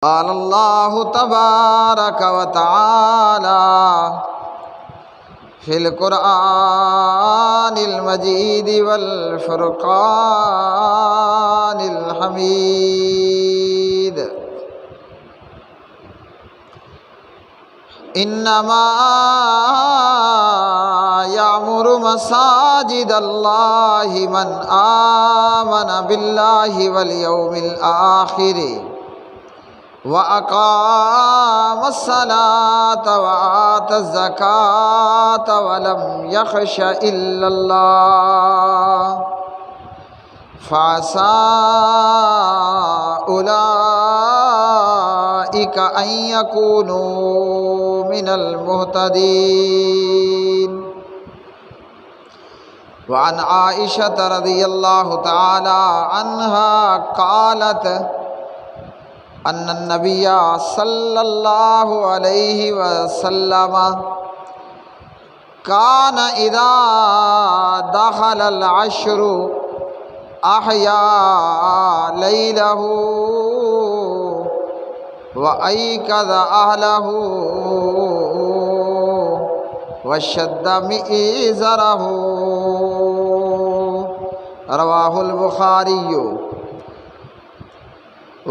قال اللہ تبارک و تعالی فی القرآن المجید والفرقان الحمید انما یعمر مساجد اللہ من آمن باللہ والیوم الآخر وَأَقَامَ الصَّلَاةَ وَآتَى الزَّكَاةَ وَلَمْ يَخْشَ إِلَّا اللَّهَ فَعَسَىٰ أُولَٰئِكَ أَن يَكُونُوا مِنَ الْمُهْتَدِينَ وعن عائشة رضي الله تعالى عنها قالت ان النبی صلی اللہ علیہ وسلم کان اذا دخل العشر احیا لیلہ وایقظ اہلہ وشد مئزرہ رواہ البخاری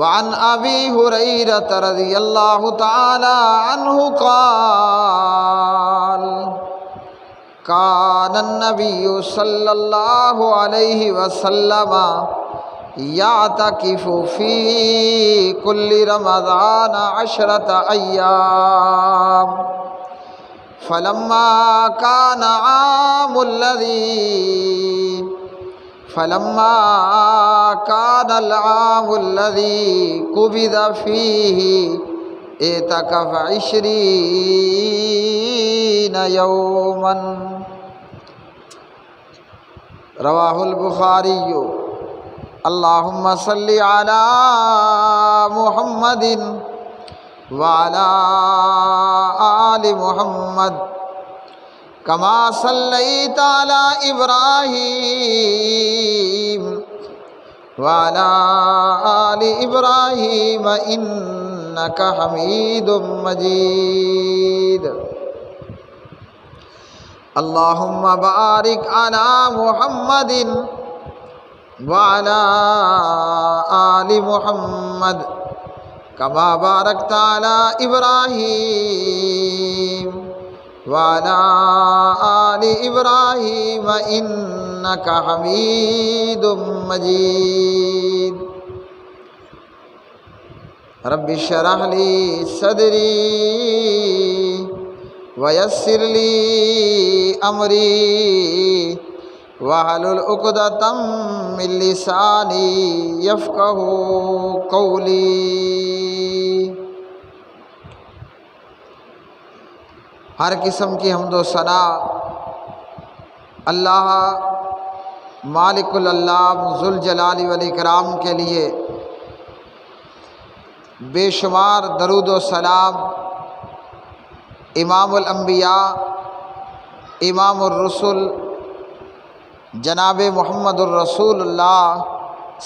وعن ابی ہریرہ رضی اللہ تعالی عنہ قال کان النبی صلی اللہ علیہ وسلم یعتکف فی کل رمضان 10 ایام فلما کان العام الذي قبض فيه اعتكف 20 يوما رواہ البخاری اللہم صل علی محمد وعلی آل محمد کما صلیت علی ابراہیم وعلی آل ابراہیم انک حمید مجید اللہم بارک علی محمد وعلی آل محمد کما بارکت علی ابراہیم وعلی آل ابراہیم انک حمید مجید رب اشرح لی صدری ویسر لی امری واحلل عقدۃ من لسانی یفقہوا قولی۔ ہر قسم کی حمد و ثنا اللہ مالک الالام ذوالجلال والاکرام کے لیے، بے شمار درود و سلام امام الانبیاء امام الرسل جناب محمد الرسول اللہ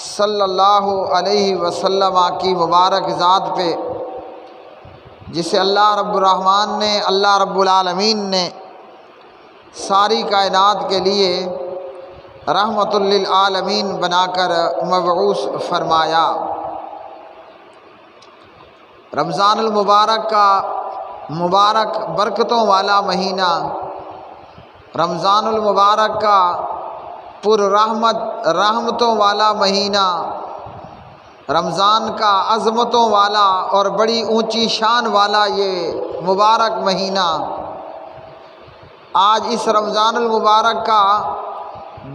صلی اللہ علیہ وسلم کی مبارک ذات پہ، جسے اللہ رب الرحمن نے، اللہ رب العالمین نے ساری کائنات کے لیے رحمت للعالمین بنا کر مبعوث فرمایا۔ رمضان المبارک کا مبارک برکتوں والا مہینہ، رمضان المبارک کا پر رحمتوں والا مہینہ، رمضان کا عظمتوں والا اور بڑی اونچی شان والا یہ مبارک مہینہ، آج اس رمضان المبارک کا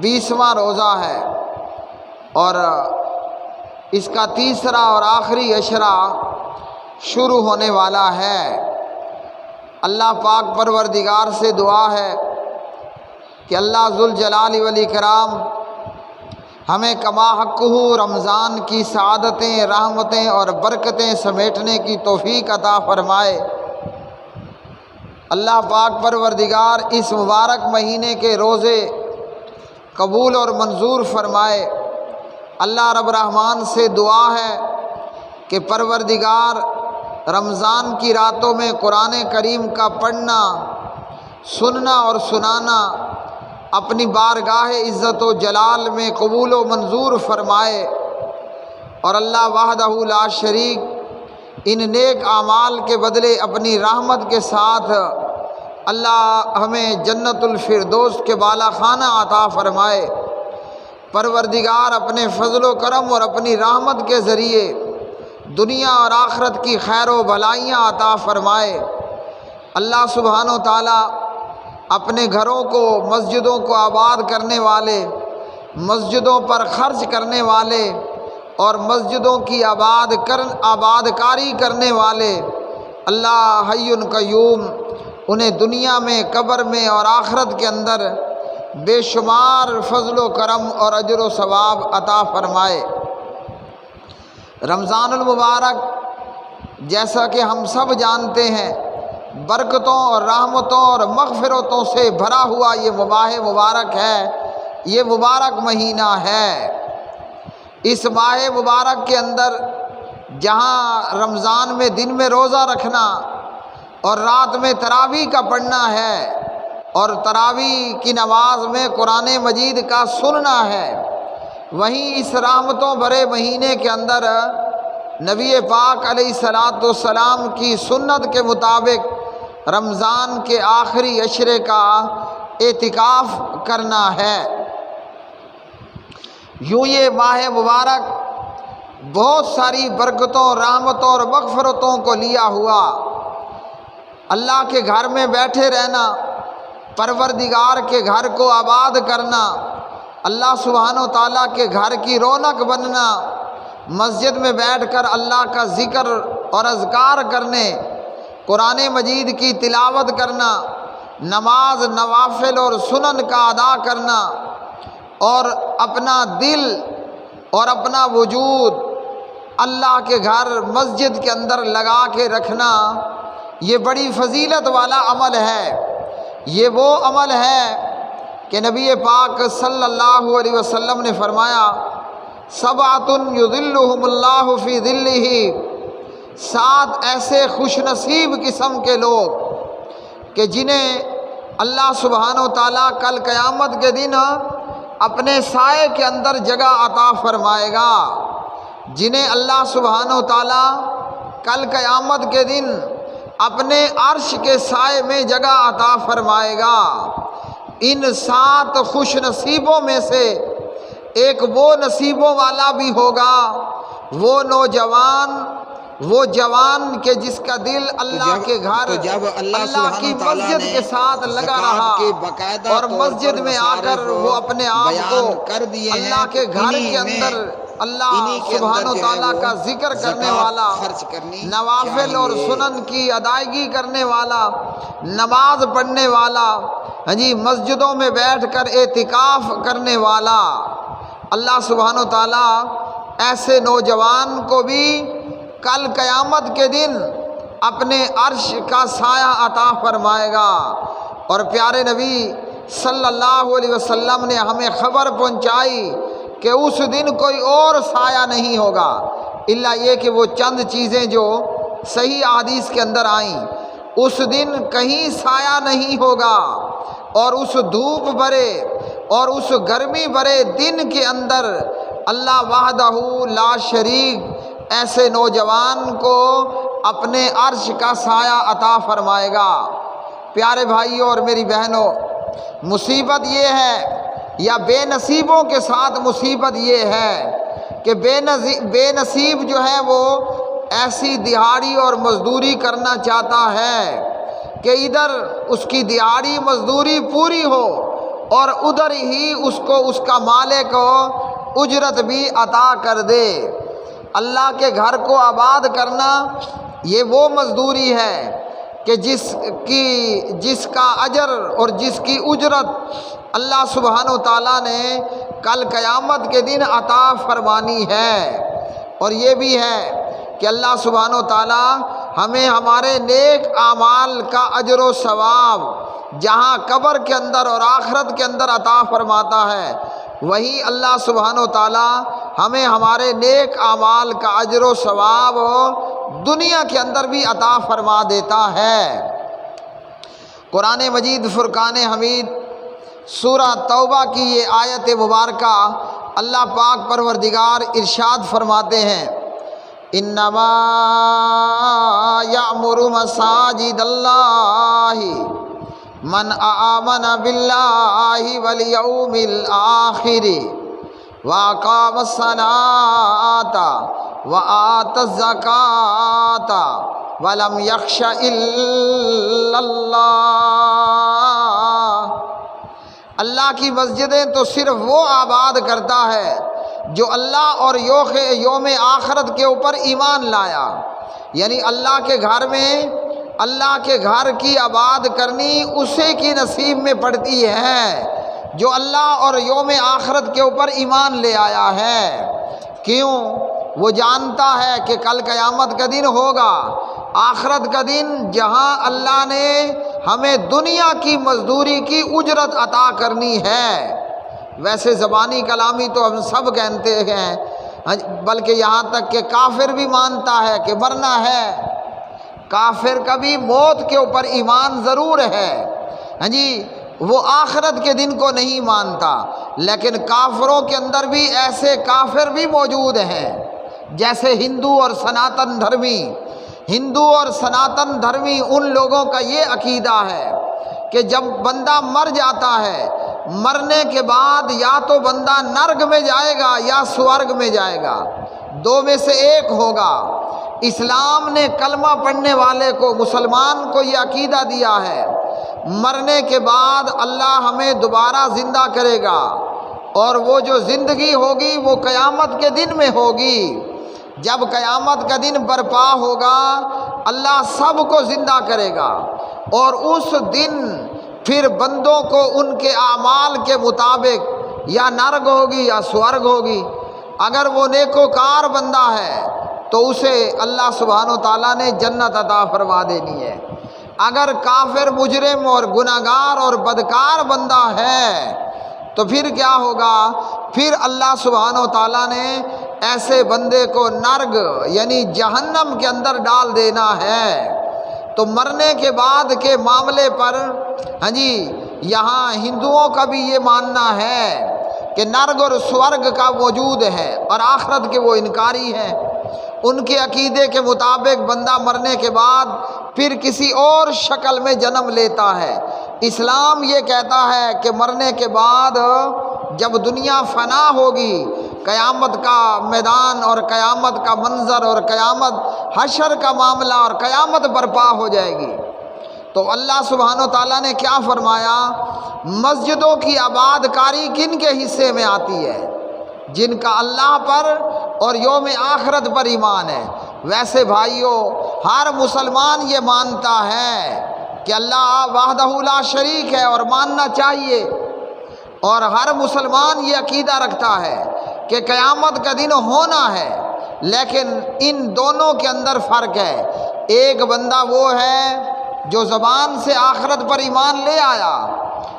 20واں روزہ ہے اور اس کا تیسرا اور آخری عشرہ شروع ہونے والا ہے۔ اللہ پاک پروردگار سے دعا ہے کہ اللہ ذوالجلال والاکرام ہمیں کما حقہ رمضان کی سعادتیں، رحمتیں اور برکتیں سمیٹنے کی توفیق عطا فرمائے۔ اللہ پاک پروردگار اس مبارک مہینے کے روزے قبول اور منظور فرمائے۔ اللہ رب الرحمن سے دعا ہے کہ پروردگار رمضان کی راتوں میں قرآن کریم کا پڑھنا، سننا اور سنانا اپنی بارگاہ عزت و جلال میں قبول و منظور فرمائے، اور اللہ وحدہ لا شریک ان نیک اعمال کے بدلے اپنی رحمت کے ساتھ اللہ ہمیں جنت الفردوس کے بالا خانہ عطا فرمائے۔ پروردگار اپنے فضل و کرم اور اپنی رحمت کے ذریعے دنیا اور آخرت کی خیر و بھلائیاں عطا فرمائے۔ اللہ سبحانہ و تعالیٰ اپنے گھروں کو، مسجدوں کو آباد کرنے والے، مسجدوں پر خرچ کرنے والے اور مسجدوں کی آباد کاری کرنے والے اللہ حی قیوم انہیں دنیا میں، قبر میں اور آخرت کے اندر بے شمار فضل و کرم اور اجر و ثواب عطا فرمائے۔ رمضان المبارک جیسا کہ ہم سب جانتے ہیں برکتوں اور رحمتوں اور مغفرتوں سے بھرا ہوا یہ ماہ مبارک ہے، یہ مبارک مہینہ ہے۔ اس ماہ مبارک کے اندر جہاں رمضان میں دن میں روزہ رکھنا اور رات میں تراویح کا پڑھنا ہے اور تراویح کی نماز میں قرآن مجید کا سننا ہے، وہیں اس رحمتوں بھرے مہینے کے اندر نبی پاک علیہ الصلاۃ والسلام کی سنت کے مطابق رمضان کے آخری عشرے کا اعتکاف کرنا ہے۔ یوں یہ ماہ مبارک بہت ساری برکتوں، رحمتوں اور مغفرتوں کو لیا ہوا۔ اللہ کے گھر میں بیٹھے رہنا، پروردگار کے گھر کو آباد کرنا، اللہ سبحانہ و تعالیٰ کے گھر کی رونق بننا، مسجد میں بیٹھ کر اللہ کا ذکر اور اذکار کرنے، قرآن مجید کی تلاوت کرنا، نماز، نوافل اور سنن کا ادا کرنا، اور اپنا دل اور اپنا وجود اللہ کے گھر مسجد کے اندر لگا کے رکھنا، یہ بڑی فضیلت والا عمل ہے۔ یہ وہ عمل ہے کہ نبی پاک صلی اللہ علیہ وسلم نے فرمایا سبعۃ یظلھم اللہ فی ظلہ، 7 ایسے خوش نصیب قسم کے لوگ کہ جنہیں اللہ سبحانہ و تعالیٰ کل قیامت کے دن اپنے سائے کے اندر جگہ عطا فرمائے گا، جنہیں اللہ سبحانہ و تعالیٰ کل قیامت کے دن اپنے عرش کے سائے میں جگہ عطا فرمائے گا۔ ان 7 خوش نصیبوں میں سے ایک وہ نصیبوں والا بھی ہوگا، وہ نوجوان، وہ جوان کہ جس کا دل اللہ کے گھر، اللہ کی مسجد کے ساتھ لگا رہا اور مسجد میں آ کر وہ اپنے آپ کو اللہ کے گھر کے اندر اللہ سبحانہ و تعالیٰ کا ذکر کرنے والا، نوافل اور سنن کی ادائیگی کرنے والا، نماز پڑھنے والا، مسجدوں میں بیٹھ کر اعتکاف کرنے والا، اللہ سبحانہ و تعالیٰ ایسے نوجوان کو بھی کل قیامت کے دن اپنے عرش کا سایہ عطا فرمائے گا۔ اور پیارے نبی صلی اللہ علیہ وسلم نے ہمیں خبر پہنچائی کہ اس دن کوئی اور سایہ نہیں ہوگا الا یہ کہ وہ چند چیزیں جو صحیح احادیث کے اندر آئیں۔ اس دن کہیں سایہ نہیں ہوگا، اور اس دھوپ بھرے اور اس گرمی بھرے دن کے اندر اللہ وحدہ لا شریک ایسے نوجوان کو اپنے عرش کا سایہ عطا فرمائے گا۔ پیارے بھائیوں اور میری بہنوں، مصیبت یہ ہے، یا بے نصیبوں کے ساتھ مصیبت یہ ہے کہ بے نصیب جو ہے وہ ایسی دہاڑی اور مزدوری کرنا چاہتا ہے کہ ادھر اس کی دہاڑی مزدوری پوری ہو اور ادھر ہی اس کو اس کا مالک اجرت بھی عطا کر دے۔ اللہ کے گھر کو آباد کرنا یہ وہ مزدوری ہے کہ جس کا اجر اور جس کی اجرت اللہ سبحانہ و تعالیٰ نے کل قیامت کے دن عطا فرمانی ہے۔ اور یہ بھی ہے کہ اللہ سبحانہ و تعالیٰ ہمیں ہمارے نیک اعمال کا اجر و ثواب جہاں قبر کے اندر اور آخرت کے اندر عطا فرماتا ہے، وہی اللہ سبحانہ و تعالیٰ ہمیں ہمارے نیک اعمال کا اجر و ثواب دنیا کے اندر بھی عطا فرما دیتا ہے۔ قرآن مجید فرقان حمید سورہ توبہ کی یہ آیت مبارکہ اللہ پاک پروردگار ارشاد فرماتے ہیں، انما یأمر مساجد اللہ من آمن باللہ والیوم الآخر واقام الصلاۃ وآت الزکاۃ ولم یخش الا اللہ۔ اللہ کی مسجدیں تو صرف وہ آباد کرتا ہے جو اللہ اور یوم آخرت کے اوپر ایمان لایا، یعنی اللہ کے گھر میں اللہ کے گھر کی آباد کرنی اسے کی نصیب میں پڑتی ہے جو اللہ اور یوم آخرت کے اوپر ایمان لے آیا ہے۔ کیوں؟ وہ جانتا ہے کہ کل قیامت کا دن ہوگا، آخرت کا دن، جہاں اللہ نے ہمیں دنیا کی مزدوری کی اجرت عطا کرنی ہے۔ ویسے زبانی کلامی تو ہم سب کہتے ہیں، بلکہ یہاں تک کہ کافر بھی مانتا ہے کہ مرنا ہے، کافر کا بھی موت کے اوپر ایمان ضرور ہے، ہاں جی، وہ آخرت کے دن کو نہیں مانتا۔ لیکن کافروں کے اندر بھی ایسے کافر بھی موجود ہیں جیسے ہندو اور سناتن دھرمی۔ ہندو اور سناتن دھرمی ان لوگوں کا یہ عقیدہ ہے کہ جب بندہ مر جاتا ہے، مرنے کے بعد یا تو بندہ نرک میں جائے گا یا سورگ میں جائے گا، دو میں سے ایک ہوگا۔ اسلام نے کلمہ پڑھنے والے کو، مسلمان کو یہ عقیدہ دیا ہے مرنے کے بعد اللہ ہمیں دوبارہ زندہ کرے گا، اور وہ جو زندگی ہوگی وہ قیامت کے دن میں ہوگی۔ جب قیامت کا دن برپا ہوگا اللہ سب کو زندہ کرے گا، اور اس دن پھر بندوں کو ان کے اعمال کے مطابق یا نرک ہوگی یا سورگ ہوگی۔ اگر وہ نیکوکار بندہ ہے تو اسے اللہ سبحانہ و تعالیٰ نے جنت عطا فرما دینی ہے۔ اگر کافر، مجرم اور گناہگار اور بدکار بندہ ہے تو پھر کیا ہوگا؟ پھر اللہ سبحانہ و تعالیٰ نے ایسے بندے کو نرک یعنی جہنم کے اندر ڈال دینا ہے۔ تو مرنے کے بعد کے معاملے پر ہاں جی، یہاں ہندوؤں کا بھی یہ ماننا ہے کہ نرک اور سورگ کا وجود ہے، اور آخرت کے وہ انکاری ہیں۔ ان کے عقیدے کے مطابق بندہ مرنے کے بعد پھر کسی اور شکل میں جنم لیتا ہے۔ اسلام یہ کہتا ہے کہ مرنے کے بعد جب دنیا فنا ہوگی، قیامت کا میدان اور قیامت کا منظر اور قیامت حشر کا معاملہ اور قیامت برپا ہو جائے گی، تو اللہ سبحانہ و تعالیٰ نے کیا فرمایا؟ مسجدوں کی آباد کاری کن کے حصے میں آتی ہے؟ جن کا اللہ پر اور یوم آخرت پر ایمان ہے۔ ویسے بھائیوں، ہر مسلمان یہ مانتا ہے کہ اللہ وحدہ لا شریک ہے اور ماننا چاہیے، اور ہر مسلمان یہ عقیدہ رکھتا ہے کہ قیامت کا دن ہونا ہے۔ لیکن ان دونوں کے اندر فرق ہے۔ ایک بندہ وہ ہے جو زبان سے آخرت پر ایمان لے آیا،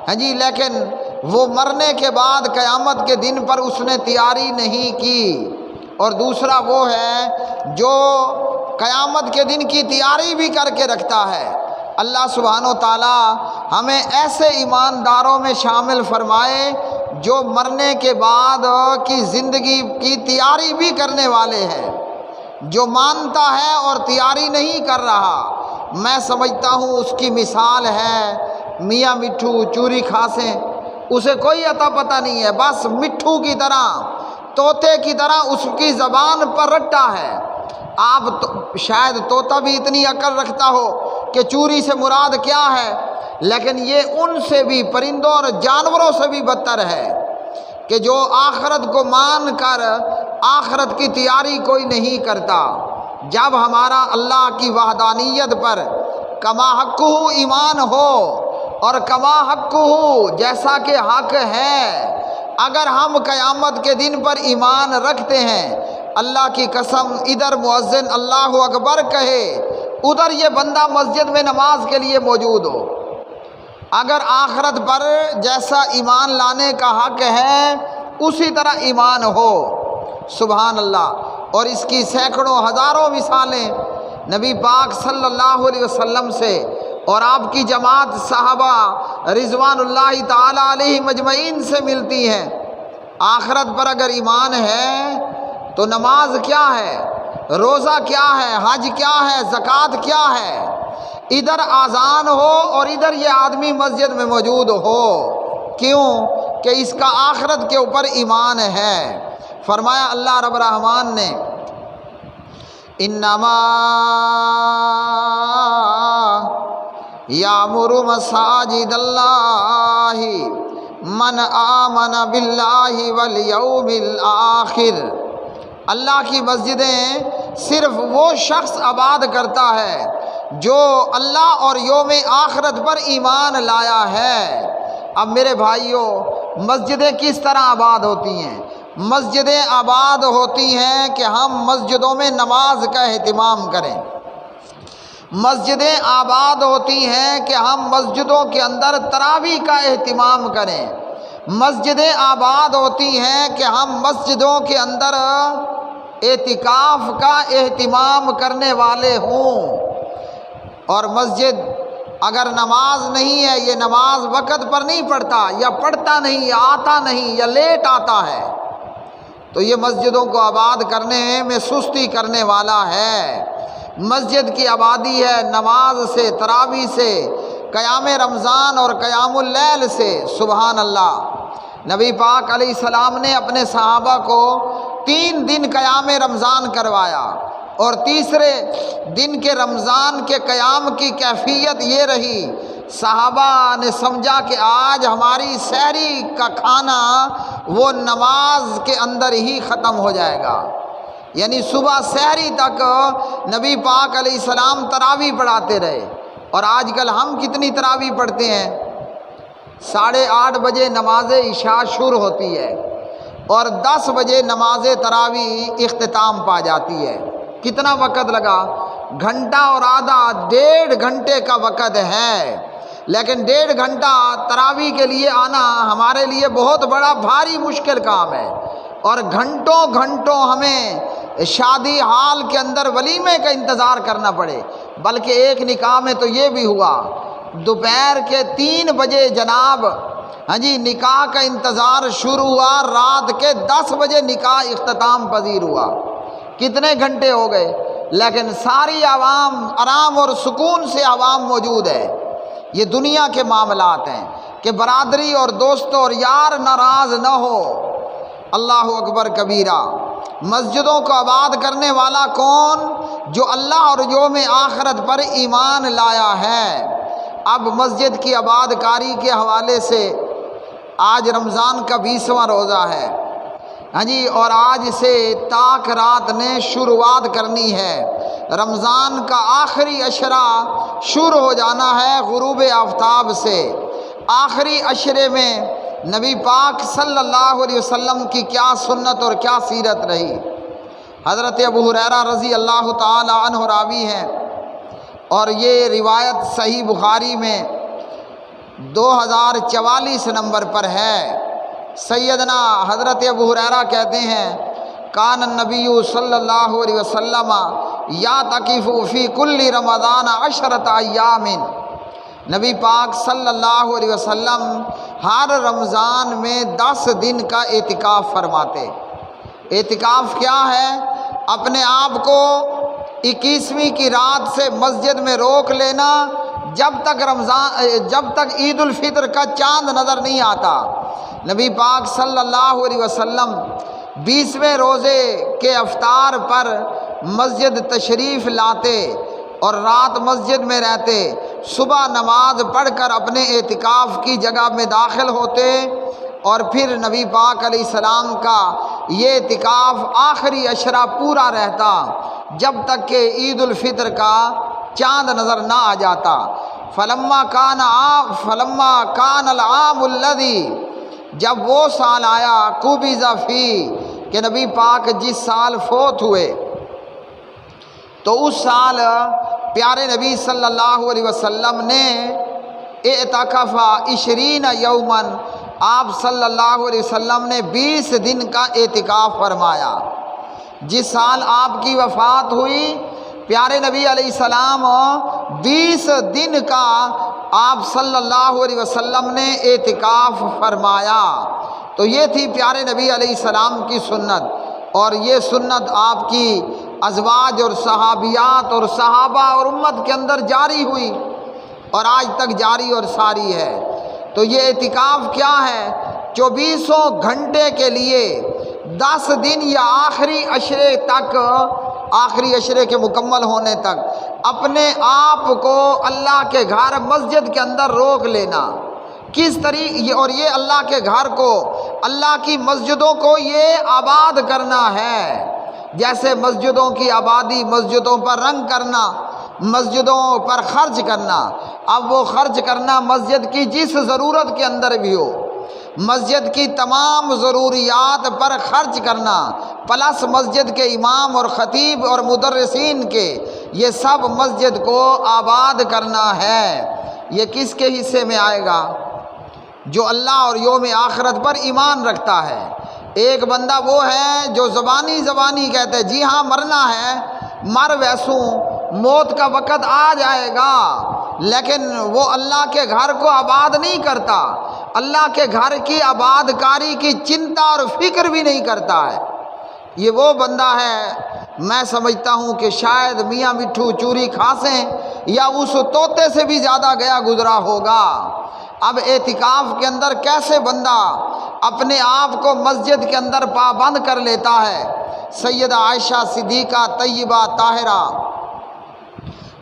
ہاں جی، لیکن وہ مرنے کے بعد قیامت کے دن پر اس نے تیاری نہیں کی، اور دوسرا وہ ہے جو قیامت کے دن کی تیاری بھی کر کے رکھتا ہے۔ اللہ سبحانہ و تعالیٰ ہمیں ایسے ایمانداروں میں شامل فرمائے جو مرنے کے بعد کی زندگی کی تیاری بھی کرنے والے ہیں۔ جو مانتا ہے اور تیاری نہیں کر رہا، میں سمجھتا ہوں اس کی مثال ہے میاں مٹھو چوری کھاسیں، اسے کوئی عطا پتہ نہیں ہے، بس مٹھو کی طرح، طوطے کی طرح اس کی زبان پر رٹا ہے۔ آپ شاید طوطا بھی اتنی عقل رکھتا ہو کہ چوری سے مراد کیا ہے، لیکن یہ ان سے بھی، پرندوں اور جانوروں سے بھی بدتر ہے کہ جو آخرت کو مان کر آخرت کی تیاری کوئی نہیں کرتا۔ جب ہمارا اللہ کی وحدانیت پر کما حقہ ایمان ہو، اور کما حقہ جیسا کہ حق ہے، اگر ہم قیامت کے دن پر ایمان رکھتے ہیں، اللہ کی قسم ادھر مؤذن اللہ اکبر کہے، ادھر یہ بندہ مسجد میں نماز کے لیے موجود ہو، اگر آخرت پر جیسا ایمان لانے کا حق ہے اسی طرح ایمان ہو۔ سبحان اللہ۔ اور اس کی سینکڑوں ہزاروں مثالیں نبی پاک صلی اللہ علیہ وسلم سے اور آپ کی جماعت صحابہ رضوان اللہ تعالی علیہ مجمعین سے ملتی ہیں۔ آخرت پر اگر ایمان ہے تو نماز کیا ہے، روزہ کیا ہے، حج کیا ہے، زکوٰۃ کیا ہے، ادھر اذان ہو اور ادھر یہ آدمی مسجد میں موجود ہو، کیوں کہ اس کا آخرت کے اوپر ایمان ہے۔ فرمایا اللہ رب الرحمن نے انما یامر مساجد اللہ من آمن باللہ والیوم الآخر، اللہ کی مسجدیں صرف وہ شخص آباد کرتا ہے جو اللہ اور یوم آخرت پر ایمان لایا ہے۔ اب میرے بھائیوں، مسجدیں کس طرح آباد ہوتی ہیں؟ مسجدیں آباد ہوتی ہیں کہ ہم مسجدوں میں نماز کا اہتمام کریں۔ مسجدیں آباد ہوتی ہیں کہ ہم مسجدوں کے اندر تراویح کا اہتمام کریں۔ مسجدیں آباد ہوتی ہیں کہ ہم مسجدوں کے اندر اعتکاف کا اہتمام کرنے والے ہوں۔ اور مسجد اگر نماز نہیں ہے، یہ نماز وقت پر نہیں پڑھتا، یا پڑھتا نہیں، یا آتا نہیں، یا لیٹ آتا ہے، تو یہ مسجدوں کو آباد کرنے میں سستی کرنے والا ہے۔ مسجد کی آبادی ہے نماز سے، تراویح سے، قیام رمضان اور قیام اللیل سے۔ سبحان اللہ۔ نبی پاک علیہ السلام نے اپنے صحابہ کو 3 دن قیام رمضان کروایا، اور تیسرے دن کے رمضان کے قیام کی کیفیت یہ رہی، صحابہ نے سمجھا کہ آج ہماری سحری کا کھانا وہ نماز کے اندر ہی ختم ہو جائے گا۔ یعنی صبح سحری تک نبی پاک علیہ السلام تراویح پڑھاتے رہے۔ اور آج کل ہم کتنی تراویح پڑھتے ہیں؟ 8:30 بجے نماز عشاء شروع ہوتی ہے اور 10 بجے نماز تراویح اختتام پا جاتی ہے۔ کتنا وقت لگا؟ گھنٹہ اور آدھا، 1.5 گھنٹے کا وقت ہے۔ لیکن 1.5 گھنٹہ تراویح کے لیے آنا ہمارے لیے بہت بڑا بھاری مشکل کام ہے، اور گھنٹوں گھنٹوں ہمیں شادی حال کے اندر ولیمے کا انتظار کرنا پڑے۔ بلکہ ایک نکاح میں تو یہ بھی ہوا، دوپہر کے 3 بجے جناب نکاح کا انتظار شروع ہوا، رات کے 10 بجے نکاح اختتام پذیر ہوا۔ کتنے گھنٹے ہو گئے؟ لیکن ساری عوام آرام اور سکون سے عوام موجود ہے۔ یہ دنیا کے معاملات ہیں کہ برادری اور دوستوں اور یار ناراض نہ ہو۔ اللہ اکبر کبیرہ۔ مسجدوں کو آباد کرنے والا کون؟ جو اللہ اور یوم آخرت پر ایمان لایا ہے۔ اب مسجد کی آباد کاری کے حوالے سے آج رمضان کا 20واں روزہ ہے، اور آج سے تاک رات نے شروعات کرنی ہے۔ رمضان کا آخری عشرہ شروع ہو جانا ہے غروب آفتاب سے۔ آخری عشرے میں نبی پاک صلی اللہ علیہ وسلم کی کیا سنت اور کیا سیرت رہی۔ حضرت ابو ہریرہ رضی اللہ تعالی عنہ راوی ہیں، اور یہ روایت صحیح بخاری میں 2044 نمبر پر ہے۔ سیدنا حضرت ابو ہریرہ کہتے ہیں کان النبی صلی اللہ علیہ وسلم یعتکف فی کل رمضان 10 ایام، نبی پاک صلی اللہ علیہ وسلم ہر رمضان میں 10 دن کا اعتکاف فرماتے۔ اعتکاف کیا ہے؟ اپنے آپ کو 21ویں کی رات سے مسجد میں روک لینا جب تک عید الفطر کا چاند نظر نہیں آتا۔ نبی پاک صلی اللہ علیہ وسلم 20ویں روزے کے افطار پر مسجد تشریف لاتے اور رات مسجد میں رہتے، صبح نماز پڑھ کر اپنے اعتکاف کی جگہ میں داخل ہوتے، اور پھر نبی پاک علیہ السلام کا یہ اعتکاف آخری عشرہ پورا رہتا جب تک کہ عید الفطر کا چاند نظر نہ آ جاتا۔ فلما کان العام الذی، جب وہ سال آیا قبض فی، کہ نبی پاک جس سال فوت ہوئے، تو اس سال پیارے نبی صلی اللہ علیہ وسلم نے اعتکاف 20 یومن آپ صلی اللہ علیہ وسلم نے 20 دن کا اعتکاف فرمایا۔ جس سال آپ کی وفات ہوئی پیارے نبی علیہ السلام 20 دن کا آپ صلی اللہ علیہ وسلم نے اعتکاف فرمایا۔ تو یہ تھی پیارے نبی علیہ السلام کی سنت، اور یہ سنت آپ کی ازواج اور صحابیات اور صحابہ اور امت کے اندر جاری ہوئی اور آج تک جاری اور ساری ہے۔ تو یہ اعتکاف کیا ہے؟ 24 گھنٹے کے لیے 10 دن یا آخری عشرے تک، آخری عشرے کے مکمل ہونے تک اپنے آپ کو اللہ کے گھر مسجد کے اندر روک لینا۔ کس طریقے؟ اور یہ اللہ کے گھر کو، اللہ کی مسجدوں کو یہ آباد کرنا ہے۔ جیسے مسجدوں کی آبادی، مسجدوں پر رنگ کرنا، مسجدوں پر خرچ کرنا، اب وہ خرچ کرنا مسجد کی جس ضرورت کے اندر بھی ہو، مسجد کی تمام ضروریات پر خرچ کرنا، پلس مسجد کے امام اور خطیب اور مدرسین کے، یہ سب مسجد کو آباد کرنا ہے۔ یہ کس کے حصے میں آئے گا؟ جو اللہ اور یوم آخرت پر ایمان رکھتا ہے۔ ایک بندہ وہ ہے جو زبانی کہتے ہیں جی ہاں مرنا ہے، مر ویسوں، موت کا وقت آ جائے گا، لیکن وہ اللہ کے گھر کو آباد نہیں کرتا، اللہ کے گھر کی آباد کاری کی چنتا اور فکر بھی نہیں کرتا ہے۔ یہ وہ بندہ ہے، میں سمجھتا ہوں کہ شاید میاں مٹھو چوری کھاسیں یا اس طوطے سے بھی زیادہ گیا گزرا ہوگا۔ اب اعتکاف کے اندر کیسے بندہ اپنے آپ کو مسجد کے اندر پابند کر لیتا ہے؟ سیدہ عائشہ صدیقہ طیبہ طاہرہ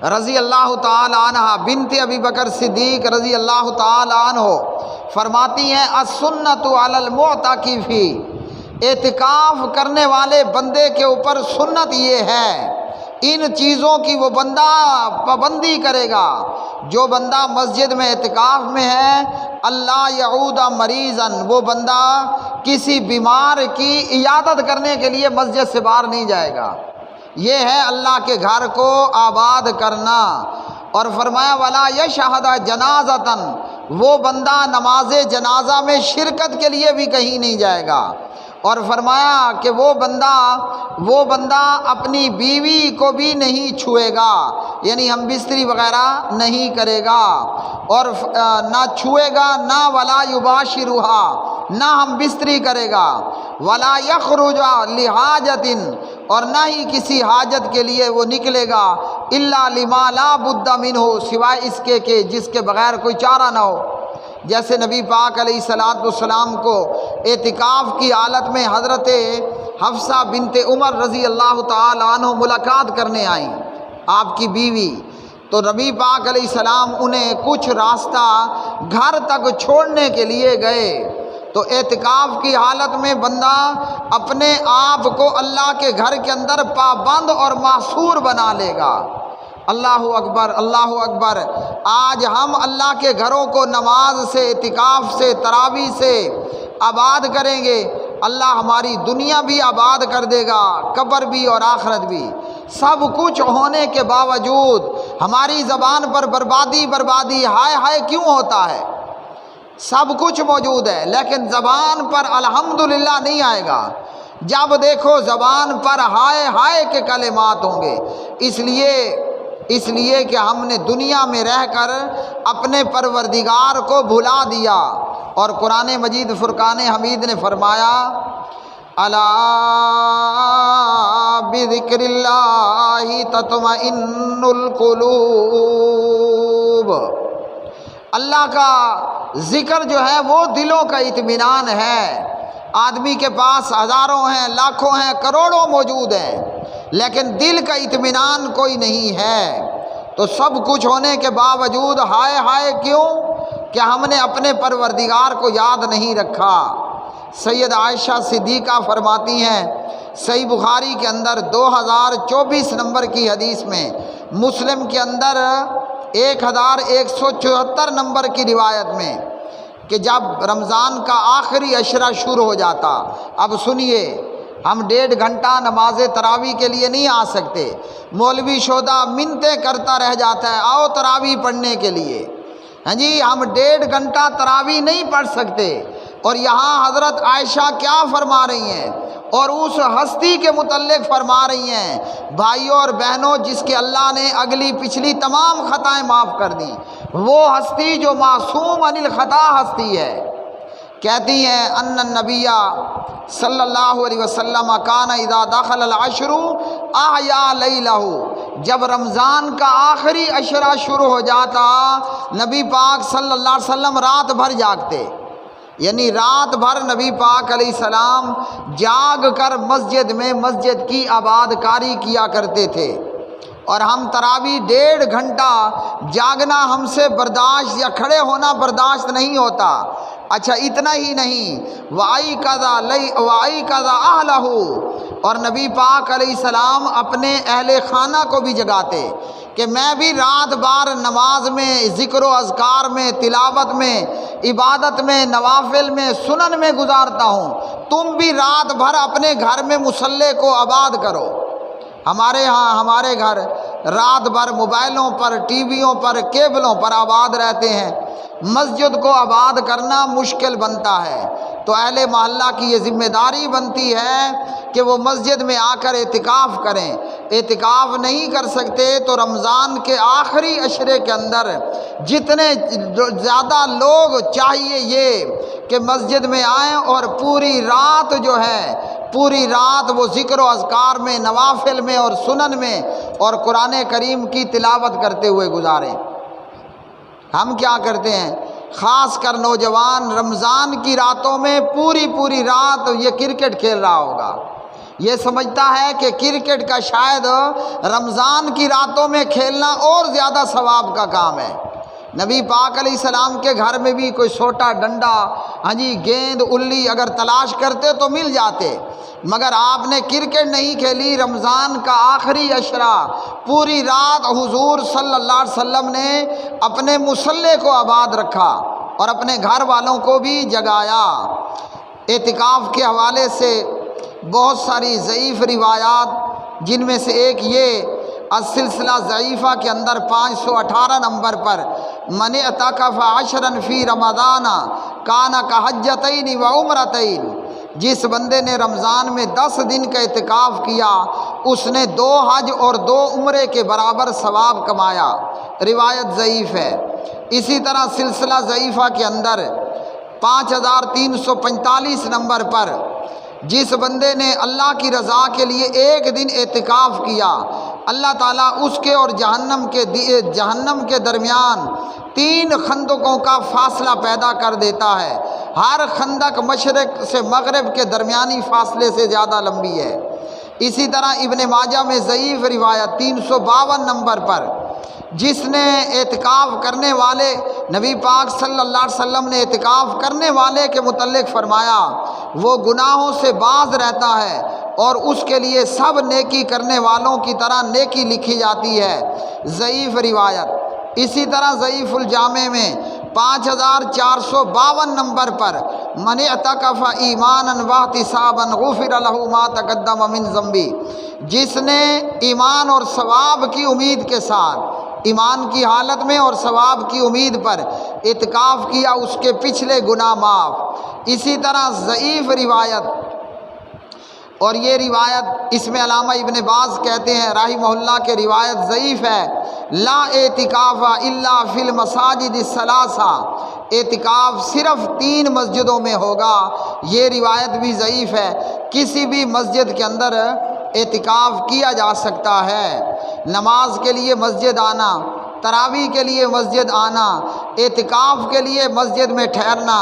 رضی اللہ تعالی عنہ بنت ابی بکر صدیق رضی اللہ تعالی عنہ فرماتی ہیں السنت علی المعتکف، اعتکاف کرنے والے بندے کے اوپر سنت یہ ہے، ان چیزوں کی وہ بندہ پابندی کرے گا۔ جو بندہ مسجد میں اعتکاف میں ہے، اللہ یعود مریضاً، وہ بندہ کسی بیمار کی عیادت کرنے کے لیے مسجد سے باہر نہیں جائے گا۔ یہ ہے اللہ کے گھر کو آباد کرنا۔ اور فرمایا ولا یشہد جنازۃً، وہ بندہ نماز جنازہ میں شرکت کے لیے بھی کہیں نہیں جائے گا۔ اور فرمایا کہ وہ بندہ اپنی بیوی کو بھی نہیں چھوئے گا، یعنی ہم بستری وغیرہ نہیں کرے گا، اور نہ چھوئے گا، نہ ولا یباشرھا، نہ ہم بستری کرے گا، ولا یخرج لحاجۃ، اور نہ ہی کسی حاجت کے لیے وہ نکلے گا، الا لما لا بد منہ، سوائے اس کے کہ جس کے بغیر کوئی چارہ نہ ہو۔ جیسے نبی پاک علیہ الصلاۃ والسلام کو اعتکاف کی حالت میں حضرت حفصہ بنت عمر رضی اللہ تعالی عنہ ملاقات کرنے آئیں، آپ کی بیوی، تو نبی پاک علیہ السلام انہیں کچھ راستہ گھر تک چھوڑنے کے لیے گئے۔ تو اعتکاف کی حالت میں بندہ اپنے آپ کو اللہ کے گھر کے اندر پابند اور محصور بنا لے گا۔ اللہ اکبر، اللہ اکبر۔ آج ہم اللہ کے گھروں کو نماز سے، اعتکاف سے، تراویح سے آباد کریں گے، اللہ ہماری دنیا بھی آباد کر دے گا، قبر بھی اور آخرت بھی۔ سب کچھ ہونے کے باوجود ہماری زبان پر بربادی ہائے ہائے کیوں ہوتا ہے؟ سب کچھ موجود ہے لیکن زبان پر الحمدللہ نہیں آئے گا۔ جب دیکھو زبان پر ہائے ہائے کے کلمات ہوں گے، اس لیے کہ ہم نے دنیا میں رہ کر اپنے پروردگار کو بھلا دیا۔ اور قرآن مجید فرقان حمید نے فرمایا الا بذکر اللہ تطمئن القلوب، اللہ کا ذکر جو ہے وہ دلوں کا اطمینان ہے۔ آدمی کے پاس ہزاروں ہیں، لاکھوں ہیں، کروڑوں موجود ہیں، لیکن دل کا اطمینان کوئی نہیں ہے۔ تو سب کچھ ہونے کے باوجود ہائے ہائے کیوں؟ کہ ہم نے اپنے پروردگار کو یاد نہیں رکھا۔ سید عائشہ صدیقہ فرماتی ہیں صحیح بخاری کے اندر 2024 نمبر کی حدیث میں، مسلم کے اندر 1174 نمبر کی روایت میں، کہ جب رمضان کا آخری عشرہ شروع ہو جاتا، اب سنیے، ہم 1.5 گھنٹہ نماز تراویح کے لیے نہیں آ سکتے، مولوی شودا منتیں کرتا رہ جاتا ہے آؤ تراویح پڑھنے کے لیے، ہاں جی ہم 1.5 گھنٹہ تراویح نہیں پڑھ سکتے، اور یہاں حضرت عائشہ کیا فرما رہی ہیں اور اس ہستی کے متعلق فرما رہی ہیں، بھائیوں اور بہنوں، جس کے اللہ نے اگلی پچھلی تمام خطائیں معاف کر دیں، وہ ہستی جو معصوم عن الخطا ہستی ہے۔ کہتی ہیں ان النبی صلی اللہ علیہ وسلم کان اذا دخل العشر احیا لیلہ، جب رمضان کا آخری عشرہ شروع ہو جاتا نبی پاک صلی اللہ علیہ وسلم رات بھر جاگتے، یعنی رات بھر نبی پاک علیہ السلام جاگ کر مسجد کی آباد کاری کیا کرتے تھے، اور ہم تراویح 1.5 گھنٹہ جاگنا ہم سے برداشت یا کھڑے ہونا برداشت نہیں ہوتا۔ اچھا اتنا ہی نہیں، وَأَيْقَظَ أَهْلَهُ، اور نبی پاک علیہ السلام اپنے اہل خانہ کو بھی جگاتے کہ میں بھی رات بھر نماز میں، ذکر و اذکار میں، تلاوت میں، عبادت میں، نوافل میں، سنن میں گزارتا ہوں، تم بھی رات بھر اپنے گھر میں مصلی کو آباد کرو۔ ہمارے گھر رات بھر موبائلوں پر، ٹی ویوں پر، کیبلوں پر آباد رہتے ہیں، مسجد کو آباد کرنا مشکل بنتا ہے، تو اہل محلہ کی یہ ذمہ داری بنتی ہے کہ وہ مسجد میں آ کر اعتکاف کریں۔ اعتکاف نہیں کر سکتے تو رمضان کے آخری عشرے کے اندر جتنے زیادہ لوگ چاہیے یہ کہ مسجد میں آئیں اور پوری رات وہ ذکر و اذکار میں، نوافل میں اور سنن میں اور قرآن کریم کی تلاوت کرتے ہوئے گزاریں۔ ہم کیا کرتے ہیں، خاص کر نوجوان رمضان کی راتوں میں پوری رات یہ کرکٹ کھیل رہا ہوگا، یہ سمجھتا ہے کہ کرکٹ کا شاید رمضان کی راتوں میں کھیلنا اور زیادہ ثواب کا کام ہے۔ نبی پاک علیہ السلام کے گھر میں بھی کوئی سوٹا، ڈنڈا، گیند، الی اگر تلاش کرتے تو مل جاتے، مگر آپ نے کرکٹ نہیں کھیلی۔ رمضان کا آخری عشرہ پوری رات حضور صلی اللہ علیہ وسلم نے اپنے مصلی کو آباد رکھا اور اپنے گھر والوں کو بھی جگایا۔ اعتکاف کے حوالے سے بہت ساری ضعیف روایات، جن میں سے ایک یہ السلسلہ ضعیفہ کے اندر 518 نمبر پر، من اعتکف عشرا فی رمضان کان کحجتین و عمرتین، جس بندے نے رمضان میں 10 دن کا اعتکاف کیا اس نے 2 حج اور 2 عمرے کے برابر ثواب کمایا۔ روایت ضعیف ہے۔ اسی طرح سلسلہ ضعیفہ کے اندر 5345 نمبر پر، جس بندے نے اللہ کی رضا کے لیے 1 دن اعتکاف کیا اللہ تعالیٰ اس کے اور جہنم کے درمیان 3 خندقوں کا فاصلہ پیدا کر دیتا ہے، ہر خندق مشرق سے مغرب کے درمیانی فاصلے سے زیادہ لمبی ہے۔ اسی طرح ابن ماجہ میں ضعیف روایت 352 نمبر پر، جس نے اعتکاف کرنے والے، نبی پاک صلی اللہ علیہ وسلم نے اعتکاف کرنے والے کے متعلق فرمایا وہ گناہوں سے باز رہتا ہے اور اس کے لیے سب نیکی کرنے والوں کی طرح نیکی لکھی جاتی ہے۔ ضعیف روایت۔ اسی طرح ضعیف الجامع میں 5452 نمبر پر، من اعتکف ایمانا واحتسابا غفر له ما تقدم من ذنبی، جس نے ایمان اور ثواب کی امید کے ساتھ، ایمان کی حالت میں اور ثواب کی امید پر اعتکاف کیا اس کے پچھلے گناہ معاف۔ اسی طرح ضعیف روایت، اور یہ روایت اس میں علامہ ابن باز کہتے ہیں رحمہ اللہ کہ روایت ضعیف ہے، لا اعتکاف الا فی المساجد الثلاثہ، اعتکاف صرف 3 مسجدوں میں ہوگا، یہ روایت بھی ضعیف ہے۔ کسی بھی مسجد کے اندر اعتکاف کیا جا سکتا ہے۔ نماز کے لیے مسجد آنا، تراویح کے لیے مسجد آنا، اعتکاف کے لیے مسجد میں ٹھہرنا،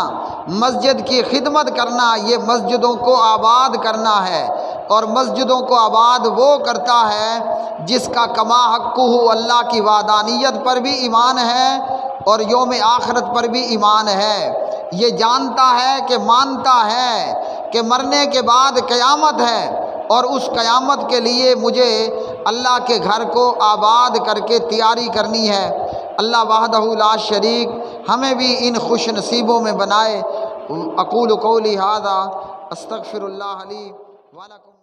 مسجد کی خدمت کرنا، یہ مسجدوں کو آباد کرنا ہے، اور مسجدوں کو آباد وہ کرتا ہے جس کا کما حقہ اللہ کی وحدانیت پر بھی ایمان ہے اور یوم آخرت پر بھی ایمان ہے، یہ جانتا ہے کہ مانتا ہے کہ مرنے کے بعد قیامت ہے اور اس قیامت کے لیے مجھے اللہ کے گھر کو آباد کر کے تیاری کرنی ہے۔ اللہ وحدہ لا شریک ہمیں بھی ان خوش نصیبوں میں بنائے۔ اقول قولی ھذا استغفر اللہ لی ولکم۔